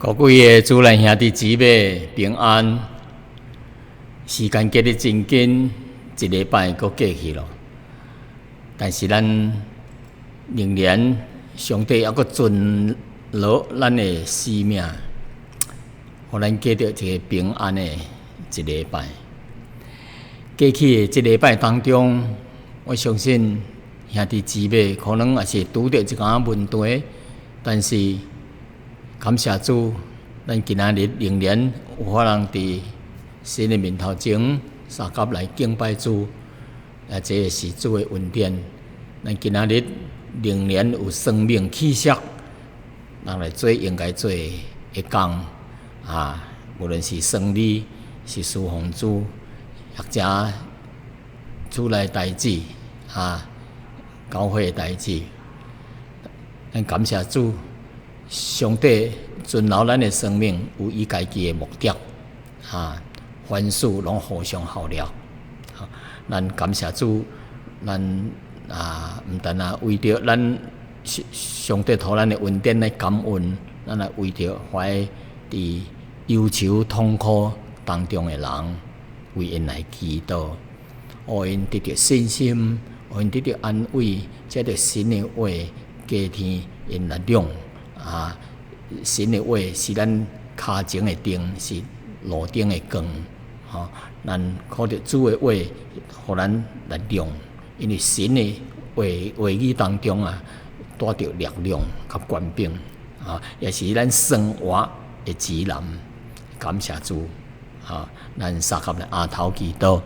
各位的主内兄弟姊妹平安，时间过得真紧，一礼拜搁过去了。但是咱仍然上帝还搁存留咱的生命，互咱过着一个平安的一礼拜。过去的一礼拜当中，我相信兄弟姊妹可能也是拄着一寡问题，但是感谢主，咱今仔日仍然有法通伫神的面头前三甲来敬拜主，这是主的恩典。咱今仔日仍然有生命气息，人来做应该做的工无论是生理、是侍奉主，或者主内代志教会的代志，咱感谢主。上帝存留咱的生命有伊家己的目的，凡事拢互相效力。咱感谢主，咱毋但为着咱上帝互咱的恩典来感恩，咱也为着怀伫忧愁痛苦当中的人，为因来祈祷，互因得到信心，互因得到安慰，借着神的话加添因力量。神的话是咱脚前的灯，是路顶的光。咱靠着主的话，互咱力量，因为神的话语当中带着力量甲权柄，也是咱生活的指南。感谢主，咱三甲来下头祈祷，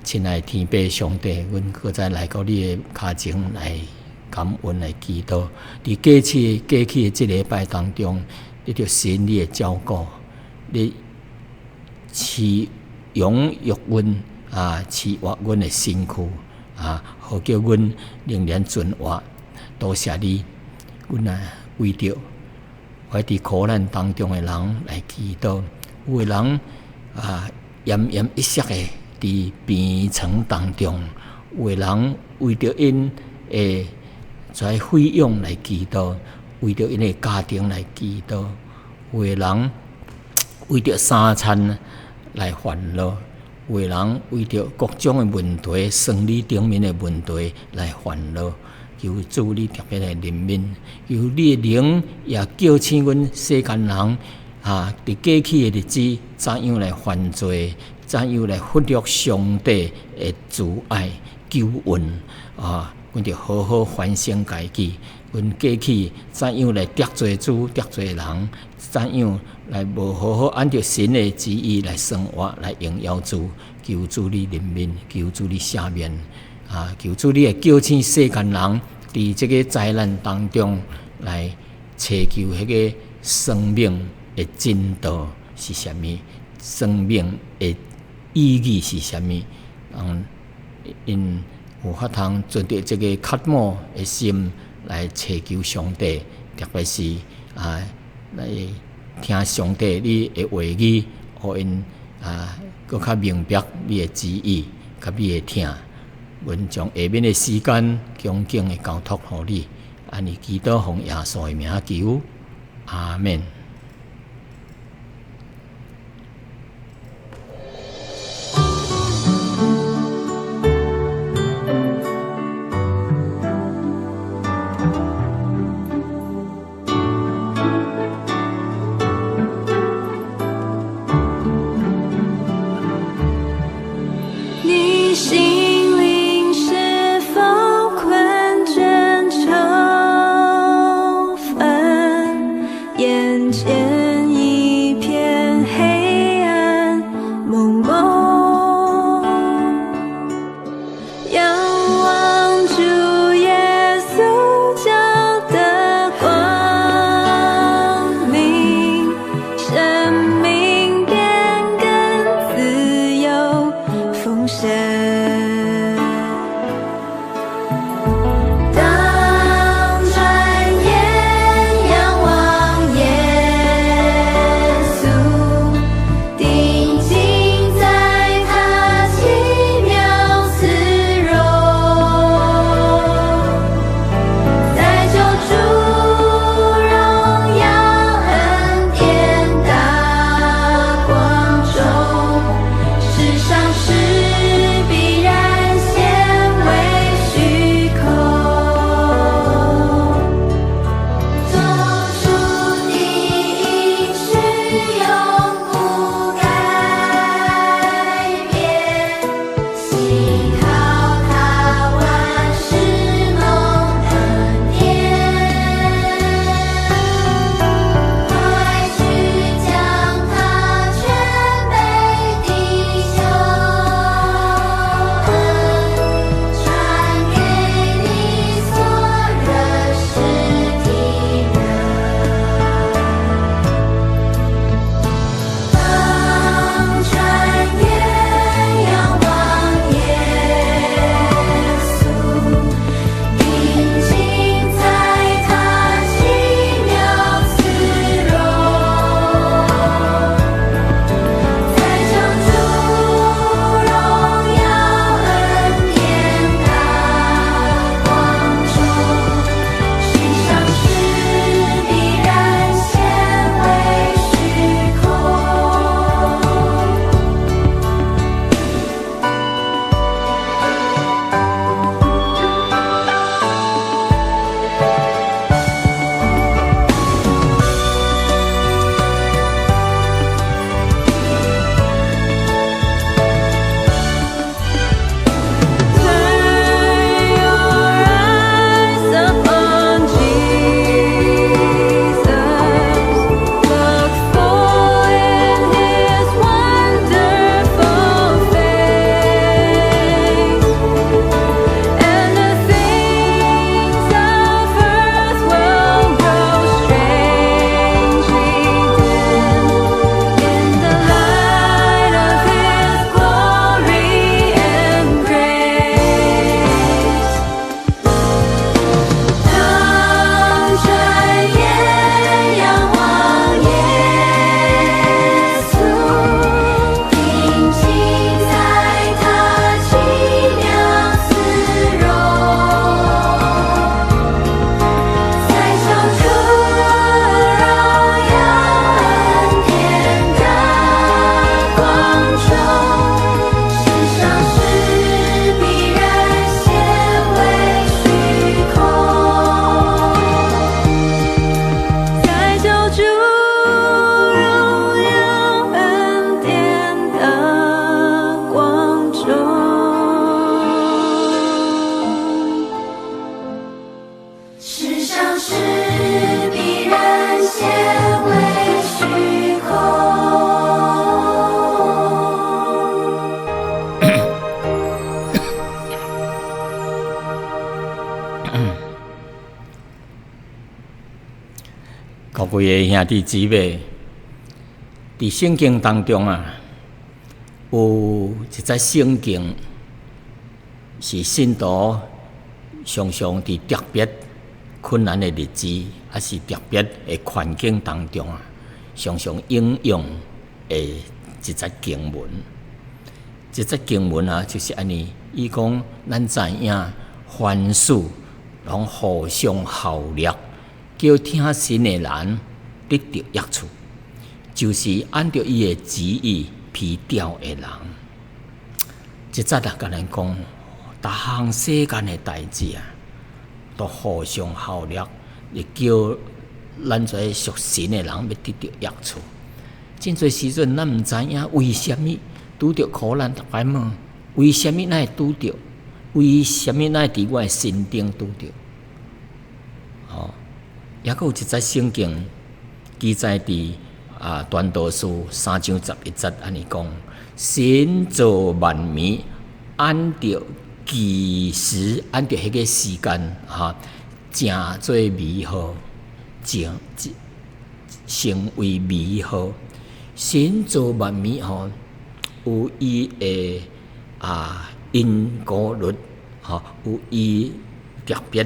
亲爱的天父上帝，阮搁再来到你的脚前来。感恩来祈祷，伫过去的这礼拜当中，得到神你的照顾，你赐养育阮赐活阮的身躯好叫阮仍然存活。多谢你，阮为着怀伫苦难当中的人来祈祷，有的人奄奄一息的伫病床当中，有的人为着因的在费用来祈祷，为着因的家庭来祈祷，有的人为着三餐来烦恼，有的人为着各种的问题、生理顶面的问题来烦恼。求主你特别来怜悯，求你的灵也叫醒阮世间人伫过去的日子，怎样来犯罪，怎样来忽略上帝的慈爱救恩阮就好好反省家己，阮过去怎样来得罪主、得罪人，怎样来无好好按照神的旨意来生活、来荣耀主。求主你怜悯，求主你赦免，求主你会叫醒世间人，伫这个灾难当中来寻求迄个生命的真道是啥物，生命的意义是啥物，因有法通存着这个渴慕的心来祈求上帝，特别是来听上帝你的话语，互因更较明白你的旨意，甲你的听。阮将下面的时间恭敬的交托互你，安尼祈祷奉耶稣的名求，阿们。眼各位兄弟姊妹，伫圣经当中啊，有一则圣经是信徒常常伫特别困难的日子，还是特别的环境当中啊，常常应用的一则经文。这则经文啊，就是安尼，伊讲咱知影凡事拢互相效力，叫听神的人得到益处，就是按照伊的旨意批调的人。即则啊，甲咱讲，逐项世间的代志啊，都互相效力，会叫咱这属神的人要得到益处。真侪时阵，咱毋知影为虾米拄着苦难，逐摆问，为虾米咱会拄着？为虾米咱会伫我的身顶拄着？抑阁有一则圣经记载伫传道书3章11节，安尼讲：神造万物，按照其时，按照迄个时间正做美好，成为美好。神造万物有伊的因果律，有伊特别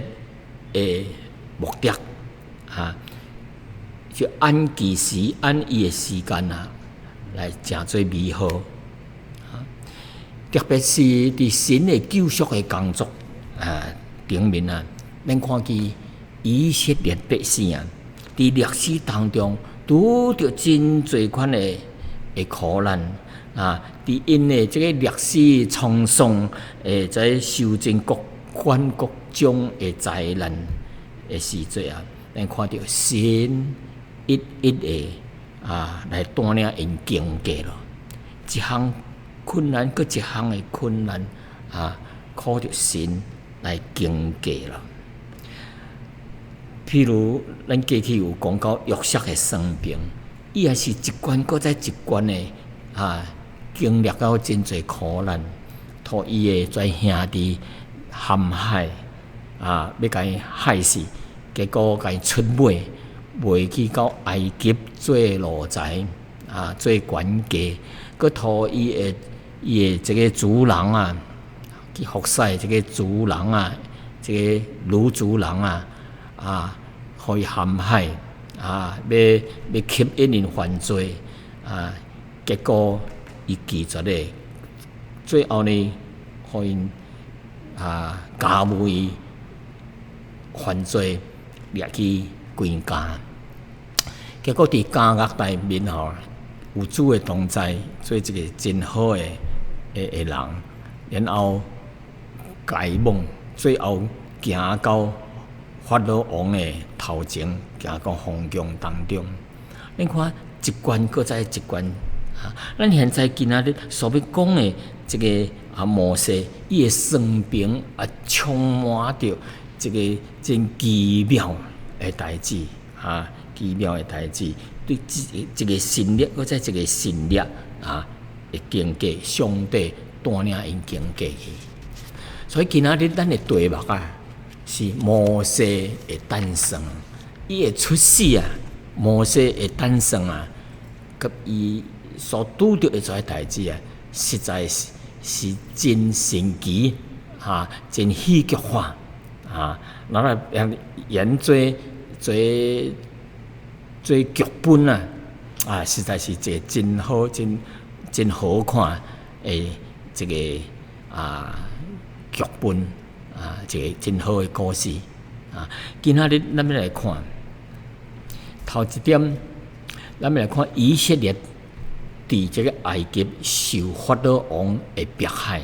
的目的就按其时，按伊的时间来正做美好。特别是伫神的救赎的工作顶面咱看见以色列百姓伫历史当中拄着真侪款的苦难伫因的这个历史沧桑在受尽各款各种的灾难的时阵咱看到神一的来带领因经过咯，一项困难，搁一项的困难靠着神来经过咯。譬如咱过去有讲到约瑟的生病，伊也是一关搁再一关的经历到真侪苦难，互伊的跩兄弟陷害要甲伊害死，结果甲伊出卖去到埃及做奴才做管家，搁互伊的这个主人去服侍这个主人这个女主人互伊陷害要吸引因犯罪结果伊拒绝咧，最后呢，互因加误伊犯罪，掠去关监。结果伫监狱内面有主的同在，做一个真好的人，然后解梦，最后行到法老王的头前，行到皇宫当中。你看一关搁再一关咱现在今仔日所要讲的这个摩西，伊的生平充满着这个真奇妙的代志奇妙的代志，对一个神力，搁再一个神力会经过上帝带领因经过去。所以今仔日咱的题目是摩西的诞生，伊的出世摩西的诞生甲伊所拄着的这些代志实在是真神奇真戏剧化咱来演做剧本实在是一个真好真好看的这个剧本一个真好的故事今仔日咱要来看头一点，咱要来看以色列伫这个埃及受法老王的迫害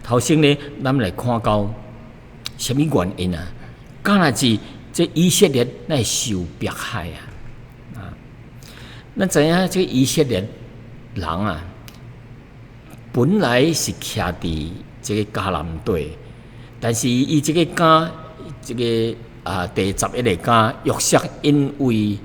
头先呢，咱来看到什么原因敢若是这以色列来受迫害咱知影这个以色列人本来是徛伫这个迦南地，但是伊这个这个第11个家约瑟，因为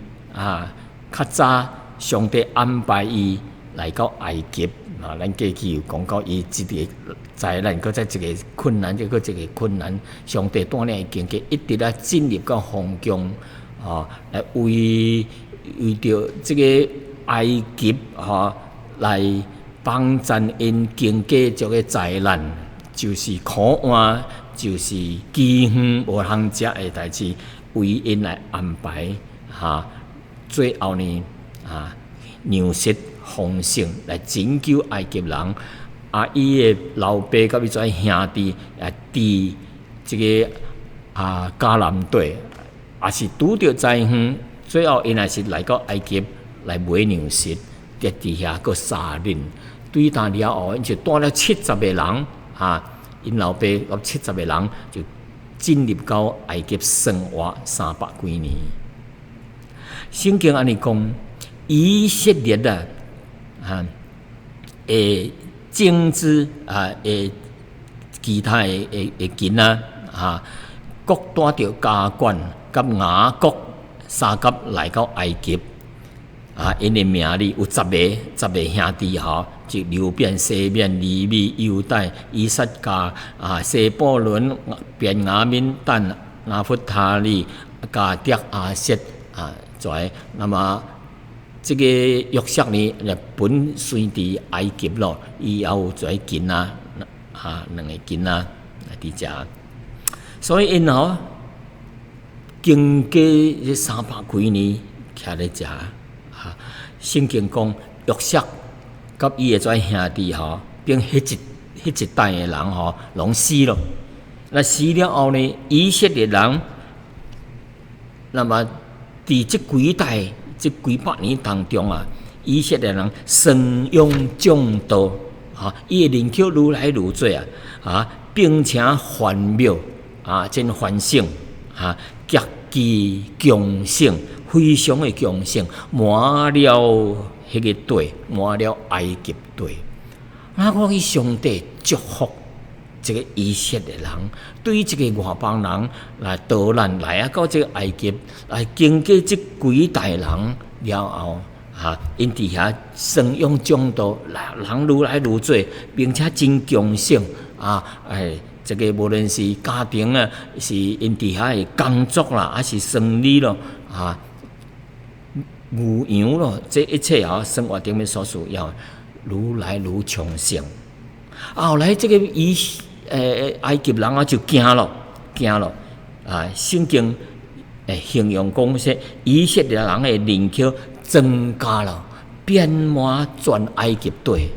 较早上帝安排伊来到埃及咱过去有讲到伊一个灾难，搁再一个困难，再搁一个困难，上帝带领伊经过，一直进入到皇宫，来为着这个埃及来帮咱因经过这个灾难，就是苦旱，就是饥荒无通食的代志，为因来安排最后呢牛失丰盛来拯救埃及人。伊的老爸甲伊遮兄弟伫这个迦南地，也是拄着灾荒，最后因也是来到埃及来买牛食，伫遐个杀人。对打了后，因就带了70个人因老爸甲70个人就进入到埃及生活300几年。圣经安尼讲，以色列政治其他的囡仔各带着家眷甲雅各三甲来到埃及因的名里有10个兄弟就流变、西面、利未、犹大、以撒加西布伦、便雅悯、但、拿弗他利、迦得、阿瑟那么这个约瑟呢，本随伫埃及咯，伊也有一个囡仔2个囡仔伫遮，所以因经过这300几年徛咧遮圣经讲约瑟甲伊的遮兄弟并迄一代的人拢死了。那死了后呢，以色列人那么伫这几代这几百年当中以色列人生养众多伊的人口愈来愈多并且繁茂真繁盛极其强盛，非常的强盛，满了迄个地，满了埃及地。我去上帝祝福这个以色列人，对于这个外邦人来逃难来到这个埃及，来经过这几代人了后因伫遐生养众多，人愈来愈多，并且真强盛这个无论是家庭是因伫遐的工作啦，还是生理咯牛羊咯，这一切生活顶面所需要，愈来愈强盛。后来这个埃及人就惊了圣经形容讲说，以色列人的人口增加了，遍满全埃及地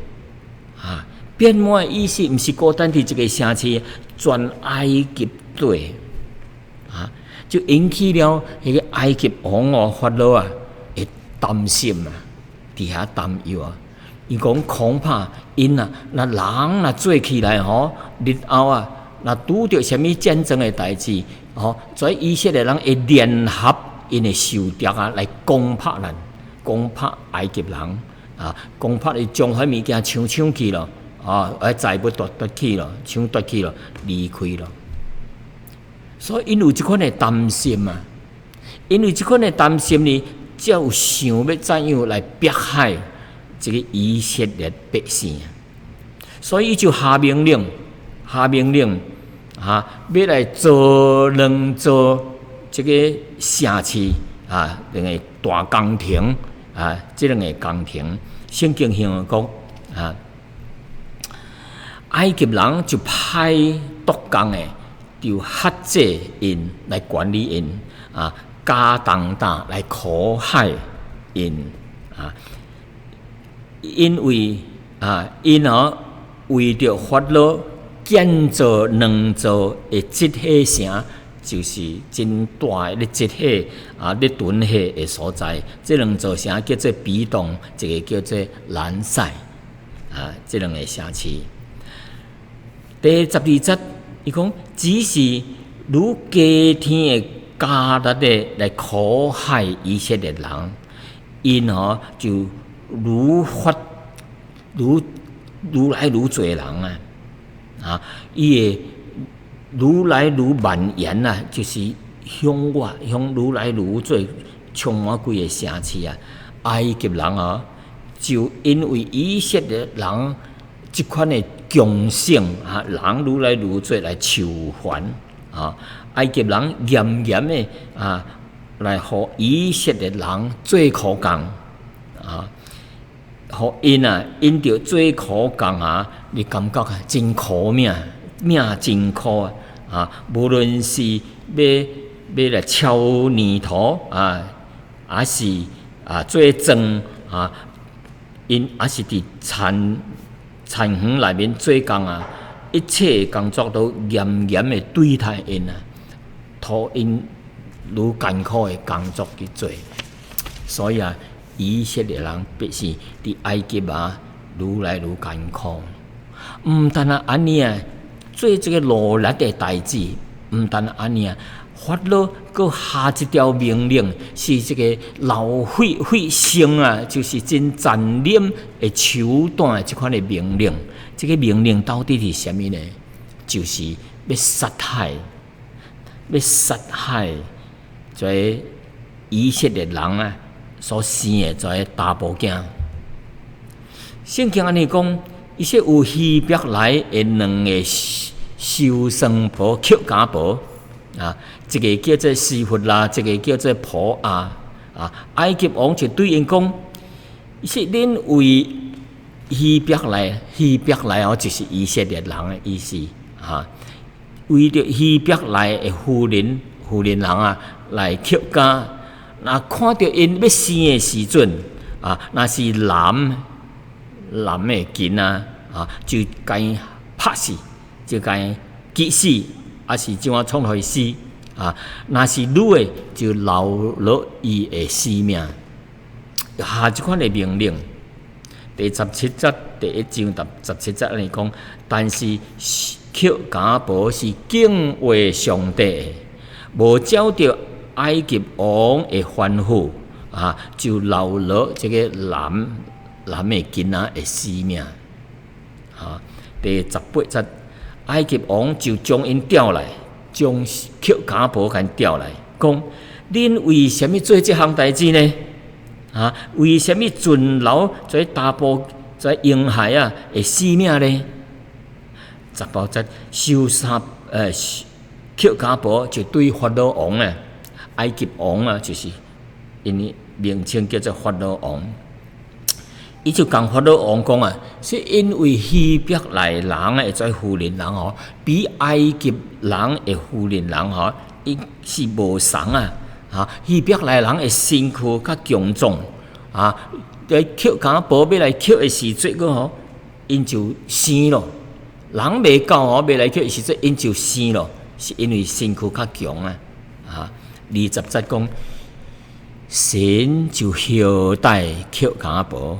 遍满的意思，毋是孤单伫一个城市，全埃及地就引起了迄个埃及王法老会担心伫遐担忧伊讲恐怕因那人做起来日后若拄着什么战争的代志所以以色列人会联合因的仇敌来攻破咱，攻破埃及人攻破伊将迄物件抢去了财物夺去了，抢夺去了，离开了。所以因有即款的担心因为即款的担心呢，才有想要怎样来迫害这个以色列百姓。所以伊就下命令要来造2座这个城市2个大宫廷这2个宫廷，圣经形容讲埃及人就派督工的，就克制因来管理因加重担来苦害因因为因为着法老建造2座的集合城，就是真大的集合咧屯合的所在。这2座城叫做比东，一个叫做兰塞这2个城市。第12节，伊讲只是如加天的加力的来苦害以色列人，因就愈来愈多人伊会愈来愈蔓延就是向外向愈来愈多，充满几个城市埃及人就因为以色列人即款的强盛人愈来愈多来求还埃及人严严的来互以色列人做苦工啊，互因着做苦工你感觉真苦命真苦无论是要来敲泥土还是做砖因还是伫田园内面做工一切工作都严严的对待因讨因愈艰苦的工作去做，所以以色列人必是伫埃及愈来愈艰苦。毋但安尼做这个努力的代志，毋但安尼法老阁下一条命令，是这个老血腥就是真残忍的手段这款的命令。这个命令到底是什么呢？就是要杀害这以色列人所生的这查甫囝。圣经安尼讲，伊说有希伯来的两个收生婆、捡家婆一个叫做示弗啦，一个叫做普埃及王就对因讲，伊说恁为希伯来就是以色列人的意思为着希伯来的妇人来捡家，那看到因要生的时阵那是男的囡就该拍死，就该击死，还是怎样创互伊死若是女的就留落伊的性命。下这款的命令，第17节第1章17节安尼讲，但是捡家婆是敬畏上帝的，无照着埃及王的吩咐就留落这个男的囡仔的性命第18节，埃及王就将因调来，将捡家婆给调来，讲恁为什么做这项代志呢？为什么存留这查甫这婴孩的性命呢？18节，捡家婆就对法老王埃及王就是因为名称叫做法老王。伊就讲法老王讲是因为希伯来人的这妇人人比埃及人的妇人人伊是无同希伯来人的身躯较强壮在捡家婆要来捡的时阵因就生咯。人未到要来捡的时阵，因就生咯，是因为身躯较强20节讲，神就厚待捡家婆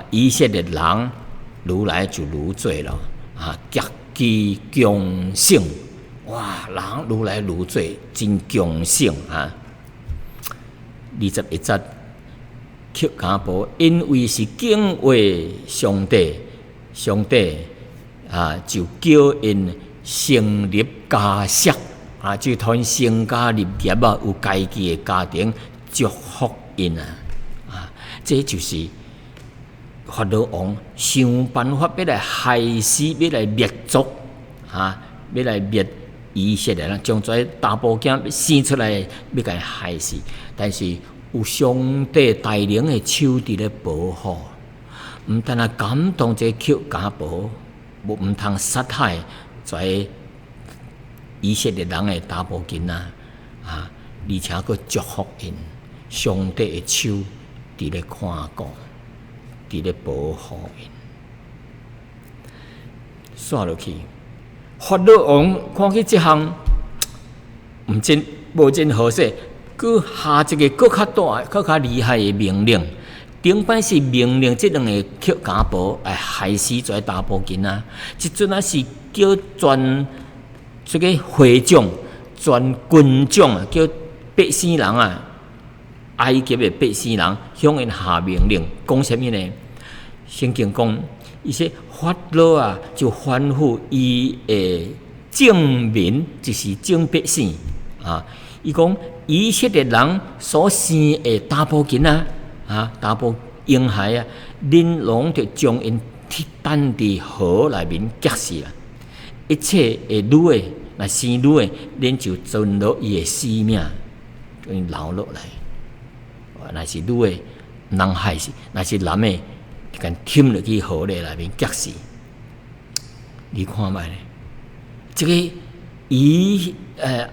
以色列人愈来就愈多了极其强盛，哇，人愈来愈多，真强盛21节，捡家婆因为是敬畏上帝，就叫因成立家室就团成家立业有家己的家庭，祝福因这就是法老王想办法要来害死，要来灭族要来灭以色列人，将这查甫囝生出来要甲伊害死，但是有上帝带领的手伫咧保护，毋但感动这捡家婆，毋通杀害这以色列人的查甫囡仔而且佫祝福因，上帝的手伫咧看顾，伫咧保护因。刷落去，法老王看起这项无真好势，佫下一个佫较大、佫较厉害的命令。顶摆是命令这两个捡家婆来害死这查甫囡仔，即阵是叫全这个会众、全军众叫百姓人埃及的百姓人向因下命令，讲什么呢？圣经讲，伊说法老就吩咐伊的众民，就是众百姓伊讲以色列人所生的查甫囡仔查甫婴孩恁拢着将因等伫河内面夹死啦！一切的女的，若生女的，恁就存落伊的性命，等于流落来。若是女的，人害死；若是男的，甲添落去河里内面夹死。你看卖咧，这个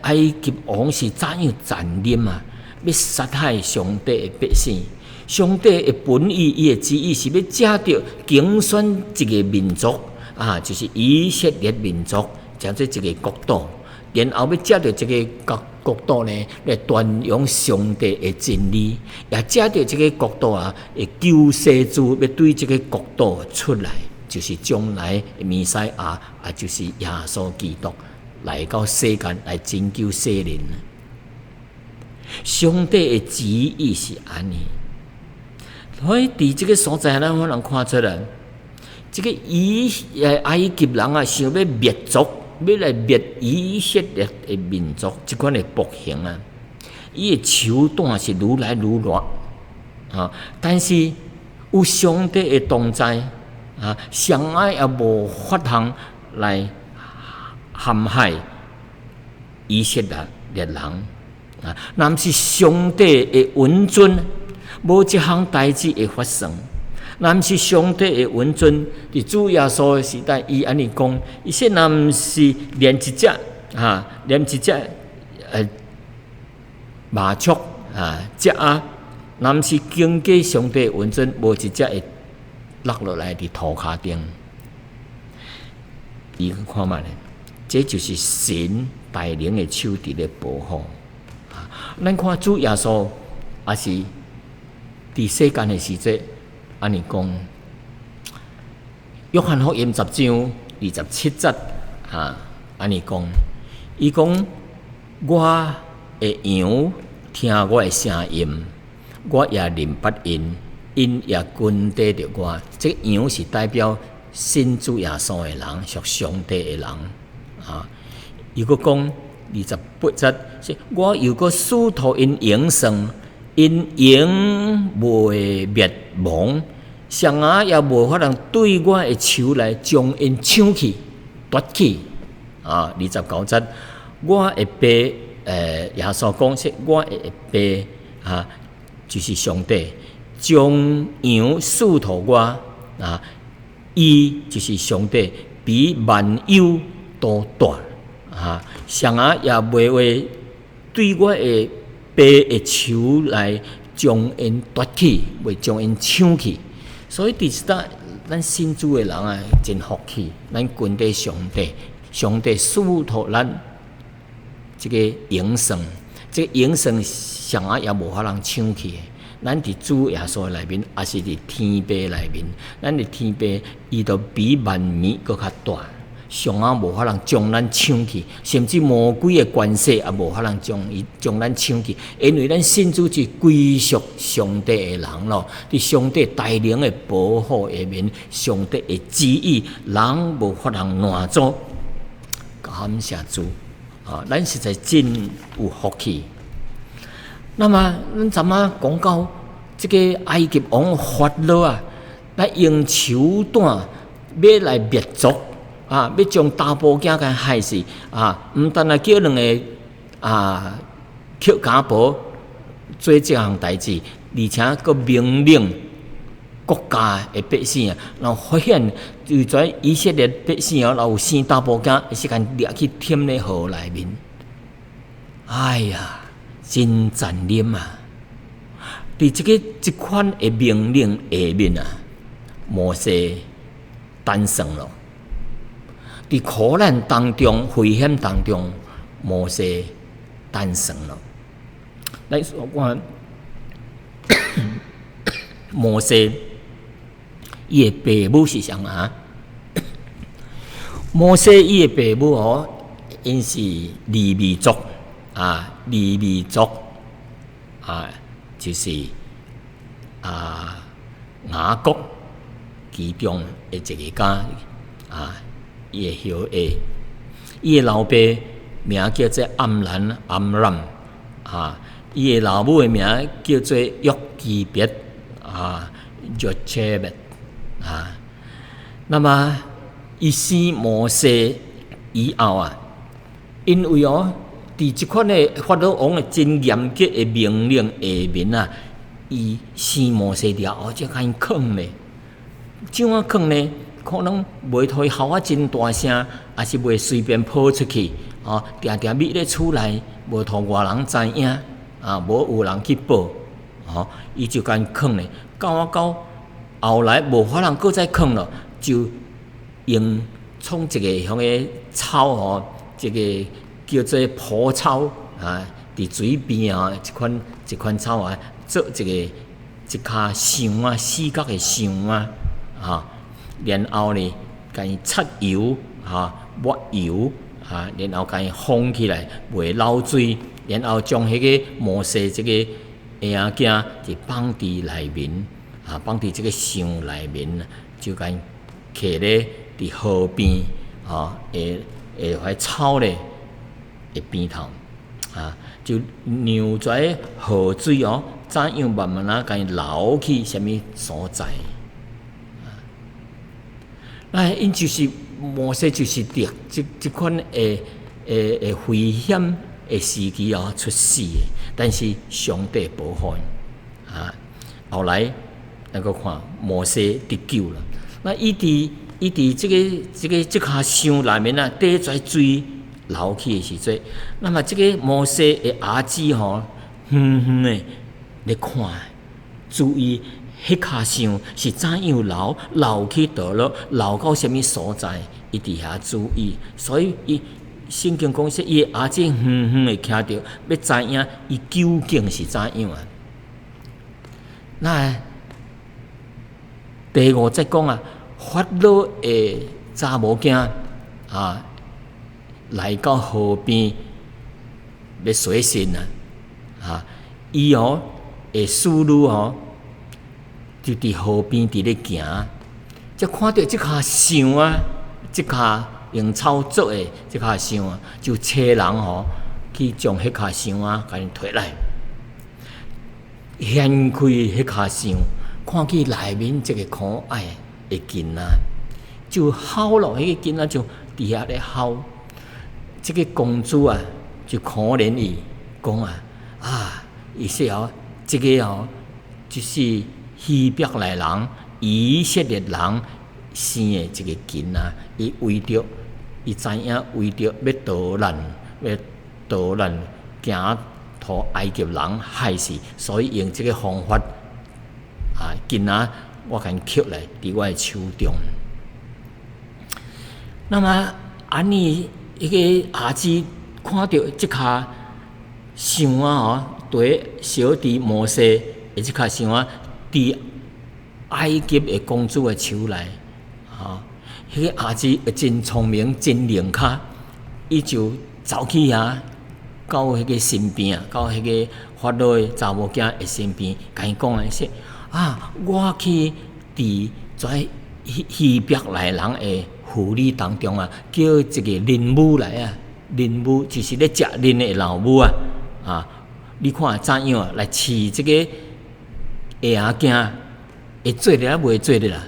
埃及王是怎样残忍啊？要杀害上帝的百姓。上帝的本意，伊的旨意是要借着竞选一个民族就是以色列民族，叫做一个国度，然后要借着这个国度呢，来传扬上帝的真理，也借着这个国度的救世主，要对这个国度出来，就是将来的弥赛亚就是耶稣基督来到世间来拯救世人。上帝的旨意是安尼。所以，伫这个所在，咱可能看出来，这个埃及人想要灭族，要来灭以色列的民族，这款的暴行伊的手段是愈来愈乱但是有上帝的同在上爱也无法通来陷害以色列人若毋是上帝的恩准。无一项代志会发生，若毋是上帝的恩准，伫主耶稣的时代，伊安尼讲，伊说若毋是连一只麻雀只若毋是经过上帝的恩准，无一只会落落来伫涂骹顶。伊看卖咧，这就是神带领的手伫咧保护咱看主耶稣也是。伫世间的时节，安尼讲，约翰福音10章27节安尼讲，伊讲我的羊听我的声音，我也认捌因，因也跟跟着我。这羊是代表信主耶稣的人，属上帝的人伊佫讲28节，说我又佫使托因永生。因永袂灭亡，上也无法通对我的手来将因抢去、夺去29节，我的爸耶稣讲说，我的爸就是上帝，将羊赐托我伊就是上帝，比万有都大上也袂会对我的。爸的手来将因夺去，袂将因抢去。所以第一代咱信主的人真福气，咱跟在上帝，上帝赐托咱这个永生，这个永生上也无法通抢去。咱伫主耶稣内面，也是伫天父内面，咱伫天父，伊都比万民搁较大。上无法通将咱抢去，甚至魔鬼的关系也无法通将咱抢去，因为咱信主是归属上帝的人咯，伫上帝带领的保护下面，上帝的旨意，人无法通乱做。感谢主咱实在真有福气。那么，咱昨仔讲到这个埃及王法老来用手段要来灭族。要将查甫囝甲害死毋但叫两个捡家婆做这项代志，而且佫命令国家的百姓然后发现就跩以色列百姓若有生查甫囝，是共掠去添咧河内面。哎呀，真残忍伫这款的命令下面摩西诞生了。伫苦难当中、危险当中，摩西诞生了。来说看，摩西伊的父母是啥摩西伊的父母因是利未族利未族就是雅各其中的一个家伊的小弟，伊的老爸名叫做暗兰伊的老母的名叫做约基别约切别那么伊生摩西以后因为伫即款的法老王的真严格的命令下面啊，伊生摩西了后，才甲因藏咧。怎啊藏呢？可能袂互伊吼啊真大声，也是袂随便跑出去。定定秘咧厝内，无互外人知影。无有人去报。伊就甲因藏咧。到后来无法人搁再藏咯，就用创一个迄个草一个叫做蒲草伫水边一款草做一骹箱四角的箱然后呢，甲伊擦油抹油然后甲伊封起来，袂漏水，然后将迄个摩西这个仔囝就放伫内面放伫这个箱内面，就甲伊徛咧伫河边块草咧的边头就让在河水怎样慢慢甲伊流去什么所在因就是摩西就是伫即款的危险的时期出世的，但是上帝保护后来那个看摩西得救了。那伊伫即骹箱内面底在水流去的时阵，那么这个摩西的儿子远远的咧看，注意迄骹箱是怎样流去倒落，流到什么所在，伊伫遐注意。所以伊圣经讲说，伊的儿子远远的徛着，要知影伊究竟是怎样那第五节讲法老的查某囝来到河边要洗身伊的思路就伫河边伫咧行，才看到即骹箱即骹用草做的即骹箱就找人去将迄骹箱甲伊摕来，掀开迄骹箱，看见内面一个可爱的囡仔，就哭咯。迄个囡仔就伫遐咧哭。这个公主就可怜伊，讲伊说这个就是希伯来人、以色列人生的一个囡仔，伊为着伊知影为着要逃难，惊互埃及人害死，所以用这个方法囡仔我甲伊捡来伫我的手中。那么安尼迄个儿子看到即骹箱对小弟摩西的即骹箱伫埃及的公主的手内迄个儿子真聪明真灵巧，伊就走去到迄个身边到迄个法老的查某囝的身边，甲伊讲说我去伫在希伯来人的妇女当中叫一个嫩母来嫩母就是咧食嫩的老母你看怎样来饲这个仔囝，会做得袂做得啦？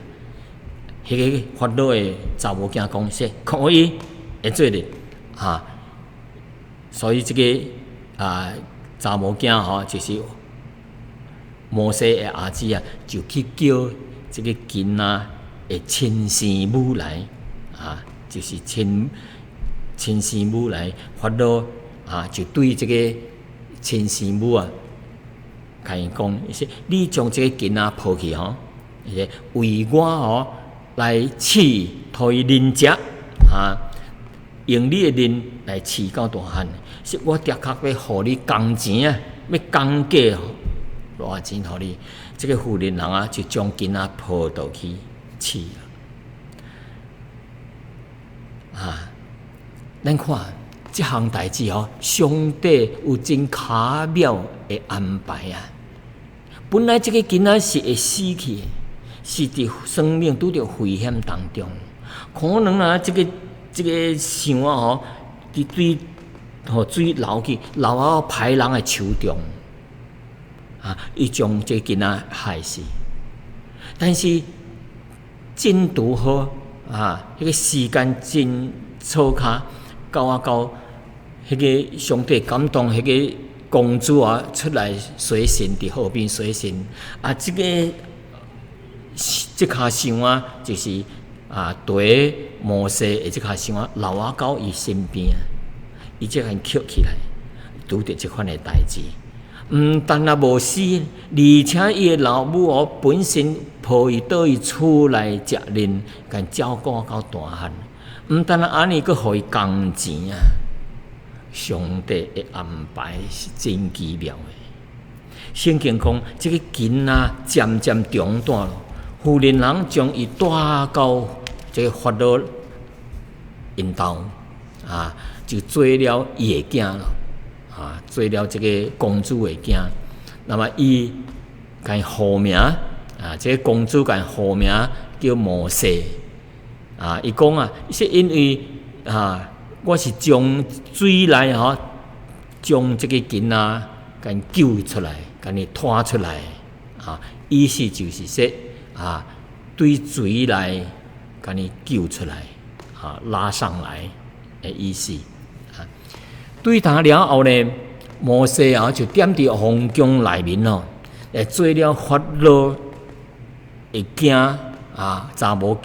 迄个法老的查某囝讲说可以会做得所以这个查某囝就是摩西的儿子就去叫这个囡仔的亲生母来就是亲生母来。法老就对这个亲生母甲伊讲，伊说你将这个囡仔抱去为我来饲，互伊嫩食用你的嫩来饲到大汉，是我的确要互你工钱要工价偌钱互你。这个妇人就将囡仔抱倒去饲咱看这项代志上帝有真巧妙的安排本来这个囡仔是会死去的，是伫生命拄着危险当中，可能这个箱伫水流去，流到歹人的手中伊将这个囡仔害死。但是真拄好迄个时间真错卡到迄个上帝感动迄个公主啊出来随神伫后边随神啊，即骹箱啊就是对摩西的即骹箱啊留到伊身边，伊即个捡起来，拄着即款的代志。但也无死，而且伊的老母本身抱伊倒伊厝内食恁，甲照顾到大汉。但安尼，佫互伊工钱啊！上帝的安排是真奇妙的。圣经讲，即个囡仔渐渐长大了，妇人人将伊带到即个法老因兜就做了伊的囝了。做了这个公主的囝，那么伊甲伊号名这个公主甲伊号名叫摩西伊讲是因为我是从水内将这个囡仔甲伊救出来，甲伊拖出来意思就是说对水内甲伊救出来拉上来的意思。对他了后呢，摩西就踮伫皇宫内面来做了法老的囝查某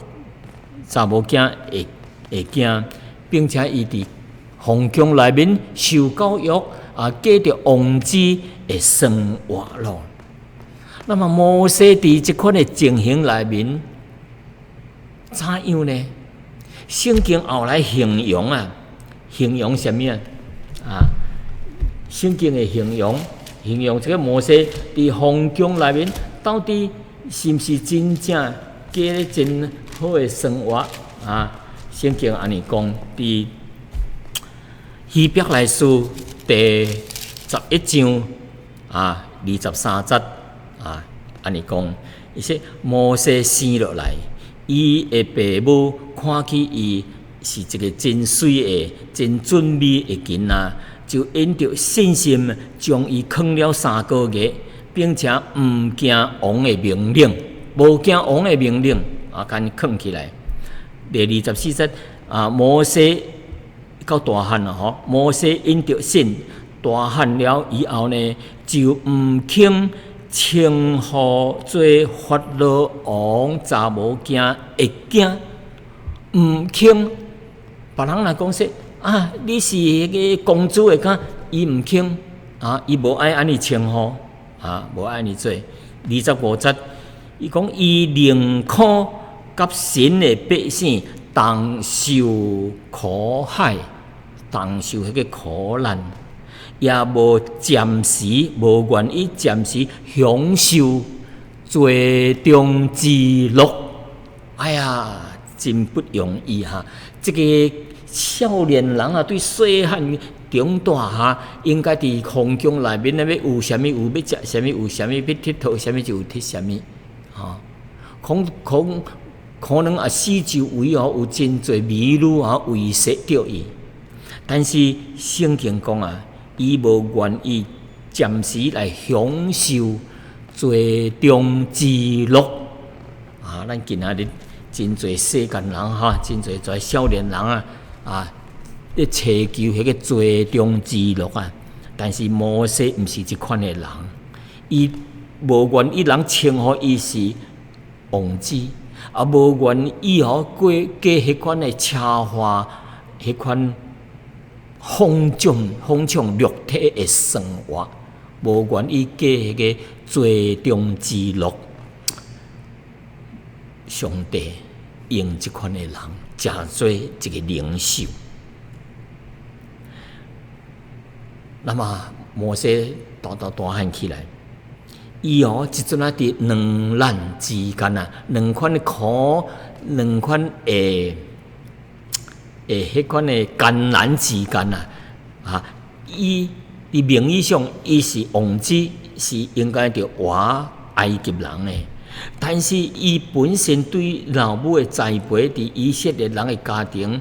囝的囝，并且伊伫皇宫内面受教育过着王子的生活咯。那么摩西伫即款的情形内面，怎样呢？圣经后来形容什么圣经的形容这个摩西伫皇宫内面，到底是毋是真正过咧真好的生活圣经安尼讲，伫希伯来书第11章23节安尼讲，伊说摩西生落来，伊的爸母看起伊是一个真水的、真俊美的囡仔，就因着信心将伊藏了3个月，并且毋惊王的命令，无惊王的命令甲伊藏起来。第24节摩西到大汉了摩西因着信大汉了以后呢，就毋肯称呼做法老王查某囝的囝，毋肯。别人来讲说你是迄个公主的囝，伊毋肯伊无爱安尼称呼无爱安尼做。25节，伊讲伊宁可甲神的百姓同受苦害，同受迄个苦难，也无暂时无愿意暂时享受最中之乐。哎呀，真不容易这个少年人对细汉长大应该伫皇宫内面要有啥物有要食啥物，有啥物要佚佗啥物就有佚啥物可能四周围有真侪美女围摄着伊，但是圣经讲伊无愿意暂时来享受最中之乐咱今仔日真侪世间人真侪少年人咧追求迄个最中之乐但是摩西毋是即款的人，伊无愿意人称呼伊是王子，无愿意过迄款的奢华、迄款放纵肉体的生活，无愿意过迄个最中之乐。上帝用即款的人，真做一个领袖。那么摩西大汉起来，伊即阵伫两难之间两款的苦，两款的迄款的艰难之间伊伫名义上伊是王子，是应该着活埃及人的。但是伊本身对老母的栽培，伫以色列人的家庭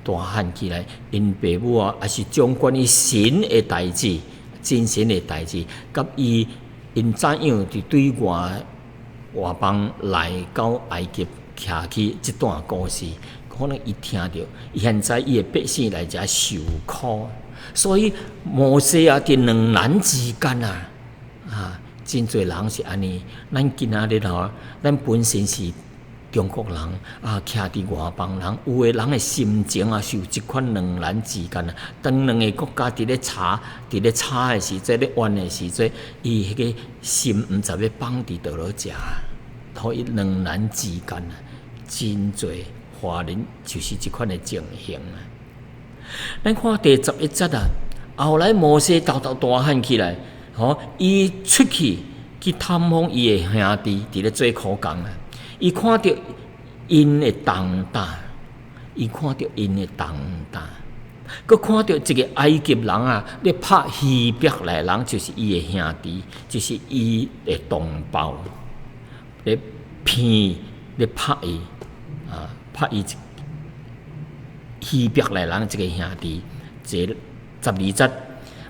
大汉起来，因爸母也是将关于神的代志、真神的代志，甲因怎样伫对外邦来到埃及徛起这段故事，讲可能伊听到，现在伊的百姓来遮受苦，所以摩西啊，伫两难之间啊，真侪人是安尼。咱今仔日吼，咱本身是中国人啊，徛伫外邦人，有的人的心情啊，受即款两难之间啊。当两个国家伫咧吵的时阵，咧冤的时阵，伊迄个心毋知要放伫倒落食，所以两难之间啊，真侪华人就是即款的情形啊。咱看第11节啊，后来摩西大汉起来，伊出去探访伊的兄弟，伫咧做苦工啊。伊看到因的重担，佮看到一个埃及人啊，咧拍希伯来人，就是伊的兄弟，就是伊的同胞，咧拍伊啊，拍伊希伯来人这个兄弟。这12节，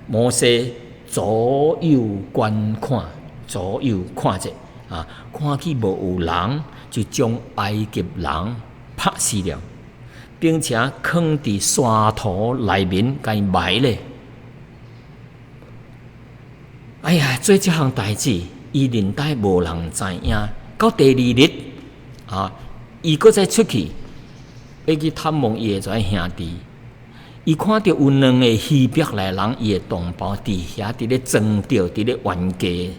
摩西左右观看，者啊，看去无有人。就将埃及人拍死了，并且藏伫沙土内面，甲伊埋咧。哎呀，做这项代志，伊连带无人知影。到第2日啊，伊搁再出去，要去探望伊的这兄弟。伊看到有2个希伯来人，伊的同胞伫遐伫咧争着，伫咧冤家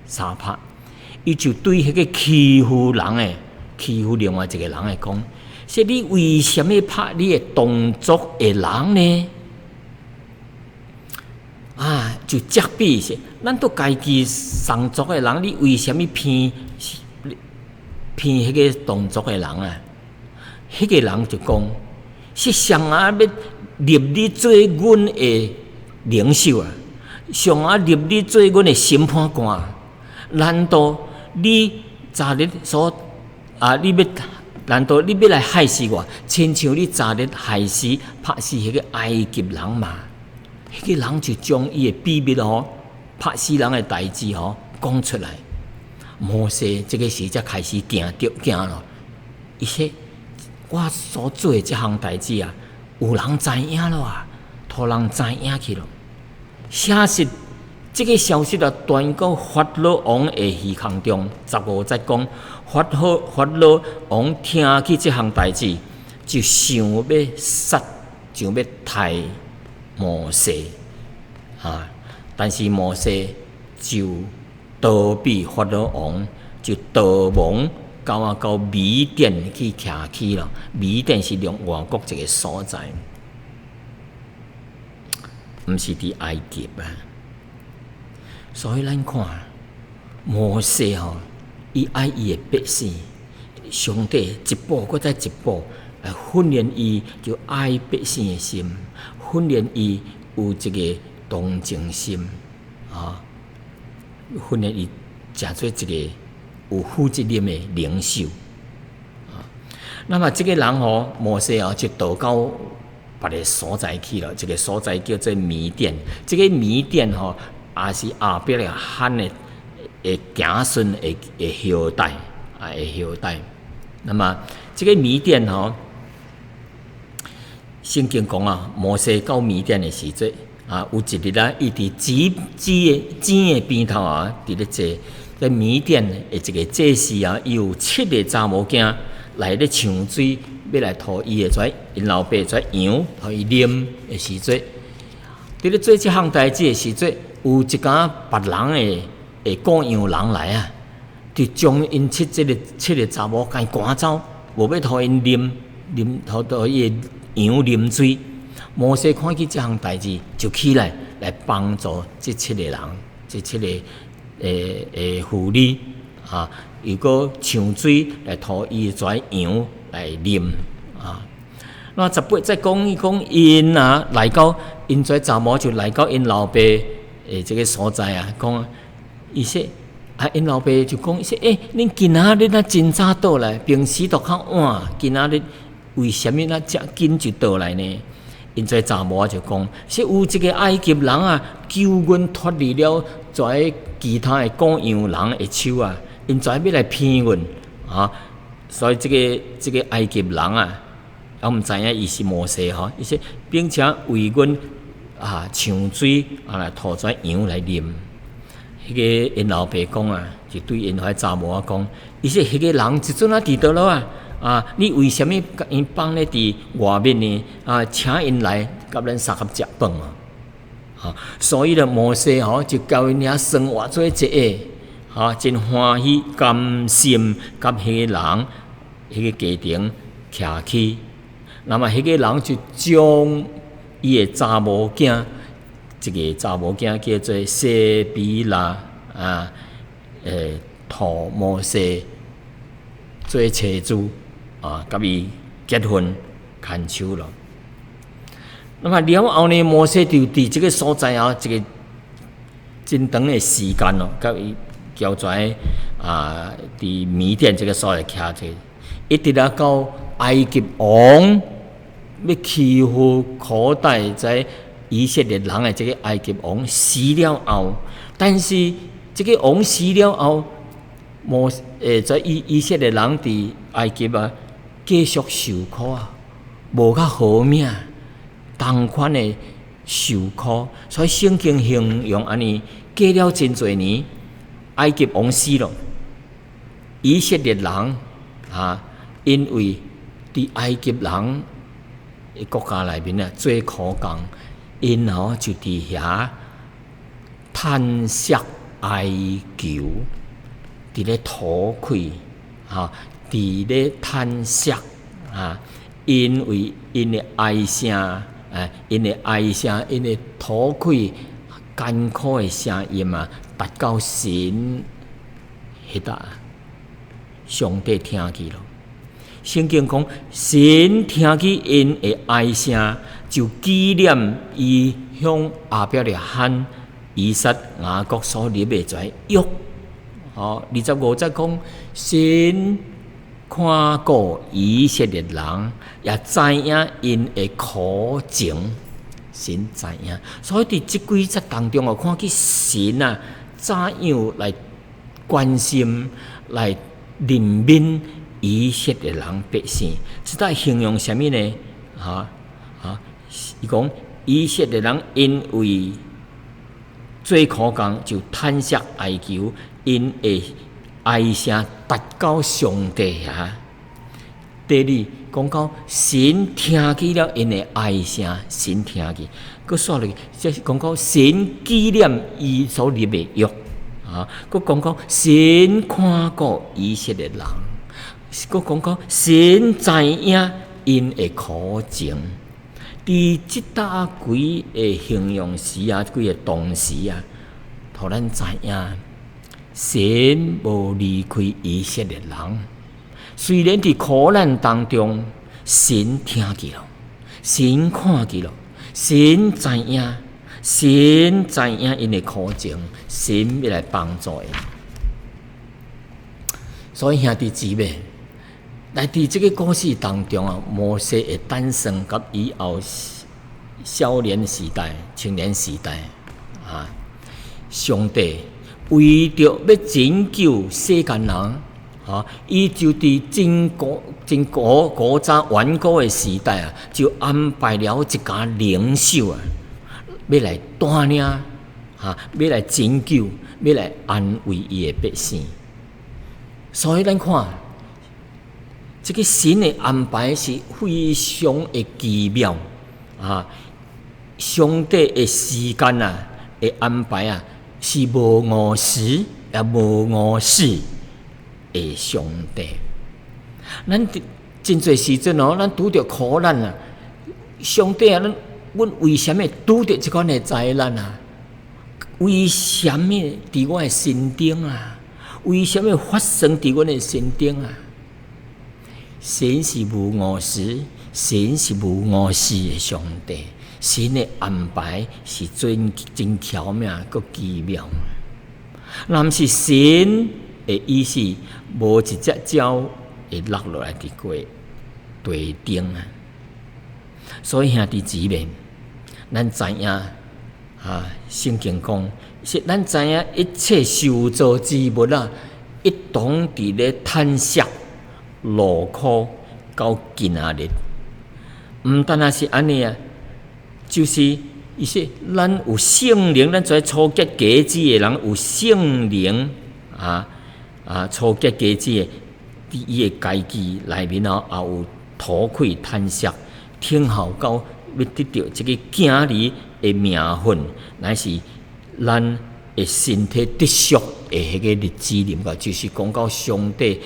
相拍。伊就对迄个欺负另外一个人来讲，说你为什么拍你的同族的人呢？啊，就责备说，咱都家己同族的人，你为什么骗迄个同族的人啊？迄个人就讲，是上啊要立你做阮的领袖啊，上啊立你做阮的审判官，难道？你昨日难道你要来害死我？亲像你昨日害死、拍死迄个埃及人嘛？迄个人就将伊的秘密拍死人的代志讲出来。摩西这个时才开始惊了，伊说：我所做的这项代志啊，有人知影了啊，互人知影去了。写实。这个消息啊，传到法老王的耳孔中。15节讲，法老王听起这项代志，就想要杀，就要杀摩西啊！但是摩西就逃避法老王，就逃亡到米甸去徛起了。米甸是另外国一个所在，毋是伫埃及啊。所以咱看摩西伊爱伊的百姓，上帝一步搁再一步来训练伊，就爱百姓的心，训练伊有一个同情心啊，训练伊成做一个有负责任的领袖啊。那么这个人摩西就逃到别个所在去了，这个所在叫做米甸。这个米甸也是后壁个汉的子孙的后代啊，后代。那么这个米甸圣经讲啊，摩西到米甸的时阵啊，有一日啊，伊伫井的边头啊，伫咧坐。在米甸的一个祭司啊，伊有7个查某囝来咧抢水，要来讨伊的因老爸羊，互伊啉的时阵，伫咧做这项代志的时阵。有一家别人的雇羊人来啊，就将因7个查某甲伊赶走，无要互因啉伊的羊啉水。摩西看见这项代志，就起来帮助这7个人，这7个妇女啊，如果抢水来互伊的羊来啉啊。那18再讲因来到因查某就来到因老爸。这个所在啊，讲伊说啊，因老爸就讲伊说，恁今仔日那真早倒来，平时都较晚，今仔日为什么那遮紧就倒来呢？因查某就讲，说有一个埃及人啊，救阮脱离了其他的雇羊人的手啊，因要来骗阮啊，所以这个埃及人啊，我毋知影伊是摩西吼，伊说并且为阮抢水来吐出羊来啉。迄个因老爸讲啊，就对因迄查某仔讲，伊说迄个人一阵伫倒落你为什么甲因放咧伫外面呢？请因来甲咱三合食饭所以咧摩西就教因遐生活做一个真欢喜甘心，甲迄个人迄个家庭徛起。那么迄个人就将伊的查某囝，一个查某囝叫做西比拉托摩西做妻子甲伊结婚牵手了。那么了后呢，摩西就伫这个所在一个真长的时间甲伊交在伫米甸这个所在徛着，一直到埃及王要欺负苦待在以色列人的这个埃及王死了后，但是这个王死了后，在以色列人伫埃及继续受苦无较好命，同款的受苦，所以圣经形容安尼，过了真侪年，埃及王死了，以色列人因为伫埃及人国家内面做苦工，因就伫遐叹息哀求，伫咧吐气伫咧叹息因为因的哀声因的哀声，因的吐气艰苦的声音达到神迄搭，上帝听见了。圣经讲，神听见因的哀声，就纪念伊向亚伯拉罕、以撒、雅各所立的一个约。25节讲，神看顾以色列人，也知影因的苦情，神知影。所以伫即几节当中看见神怎样来关心、来怜悯以色列人百姓，这在形容什么呢？伊讲以色列人因为做苦工，就叹息哀求，因的哀声达到上帝第二讲到神听见了因的哀声，神听见，佮说落去，这是讲到神纪念伊所立的约佮讲到神看顾以色列人。佮讲到神知影因的苦情，伫即搭几个形容词几个动词互咱知影，神无离开以色列人。虽然伫苦难当中，神听见了，神看见了，神知影，神知影因的苦情，神要来帮助因。所以兄弟姊妹，来伫这个故事当中摩西的诞生甲以后少年时代、青年时代上帝为着要拯救世间人伊就伫真古早远古的时代就安排了一家领袖要来带领要来拯救，要来安慰伊的百姓。所以咱看，这个神的安排是非常的奇妙上帝的时间的安排是无误时也无误事的上帝。咱真侪时阵咱拄着苦难上帝阮为什么拄着这款的灾难为什么伫我的身顶为什么发生伫阮的身顶神是无误时，神是无误事的上帝。神的安排是真巧妙，佮奇妙。若毋是神的意思，无一只鸟会落落来伫过地顶所以兄弟姊妹，咱知影圣经讲，是咱知影一切受造之物一同伫咧叹息、劳苦到今仔日，毋单啊是安尼啊，就是伊说咱有圣灵，咱做初结果子的人有圣灵初结果子的，伫伊的家己内面也有土气叹息，听候到要得到这个囝儿的名分，乃是咱的身体得赎的迄个日子里面，就是讲到上帝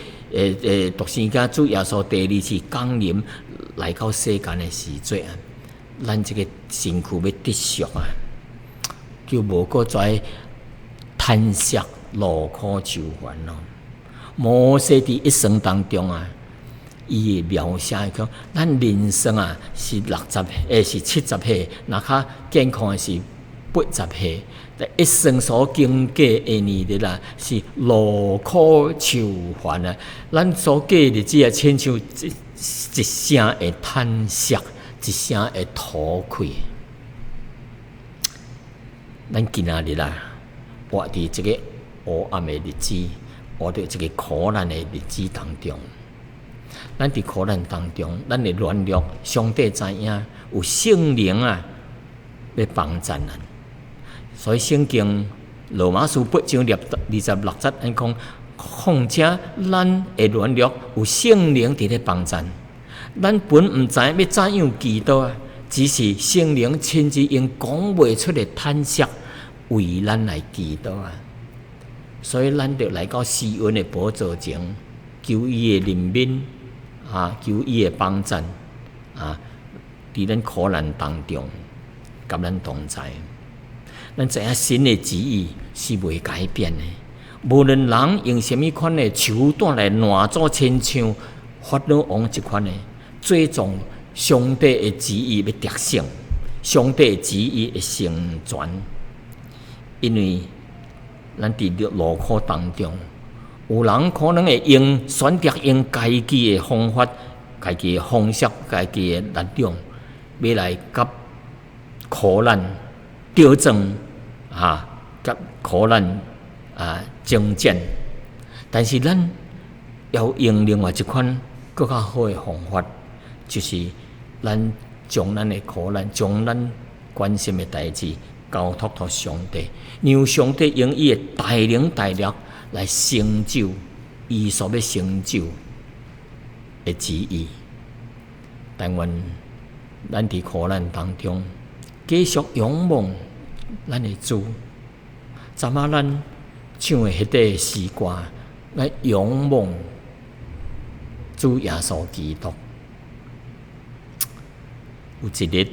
独生子主耶稣第二次降临来到世间的时阵，咱这个身躯要得赎啊，就无搁再叹息劳苦愁烦咯。摩西伫一生当中啊，伊的描写讲，咱人生啊是70是70岁，若较健康的是80岁。一生所经过的年日啊，是劳苦愁烦啊。咱所过的日子啊，亲像一声的叹息，一声的吐气。咱今仔日啊，活伫这个黑暗的日子，活伫这个苦难的日子当中。咱伫苦难当中，咱的软弱，上帝知影，有圣灵啊，要帮助咱。所以圣经罗马书8章26节按讲，况且咱的软弱有圣灵伫咧帮助，咱本毋知要怎样祈祷啊，只是圣灵亲自用讲袂出的叹息为咱来祈祷啊。所以咱就来到施恩的宝座前，求伊的怜悯求伊的帮助伫咱苦难当中，甲咱同在。咱知影神的旨意是袂改变的，无论人用什么款的手段来乱做亲像法老王这款的，最终上帝的旨意要得胜，上帝的旨意会成全。因为咱伫劳苦当中，有人可能会选择用家己的方法、家己的方式、家己的力量，要来甲苦难纠正甲苦难征战，但是咱要用另外一款更较好的方法，就是咱将咱的苦难、将咱关心的代志交托给上帝，让上帝用伊的大能大力来成就伊所要成就的旨意。但愿咱伫苦难当中，继续仰望咱的主。昨仔咱唱的迄块诗歌，咱仰望主耶稣基督。有一日，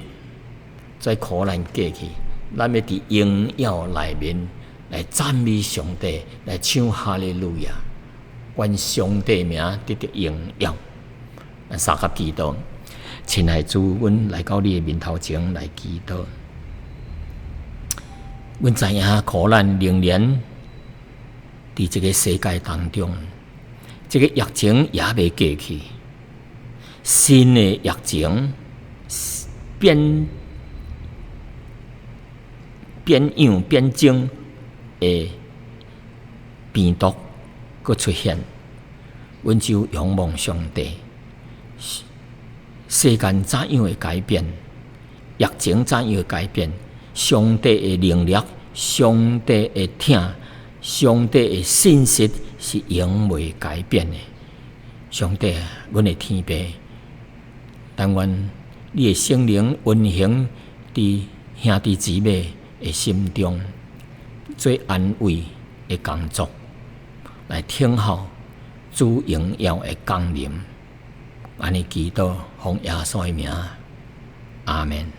在苦难过去，咱要伫荣耀内面来赞美上帝，来唱哈利路亚，愿上帝名得到荣耀。咱三合祈祷，亲爱的主，阮来到你的面头前来祈祷。阮知影苦难仍然伫这个世界当中，这个疫情也未过去，新的疫情变样变种的病毒佫出现，阮就仰望上帝。世间怎样会改变？疫情怎样会改变？上帝的能力，上帝的疼，上帝的信息是永未改变的。上帝啊，阮的天父，但愿你的圣灵运行伫兄弟姊妹的心中，做安慰的工作，来听候主荣耀的降临。安尼祈祷，奉耶稣的名，阿门。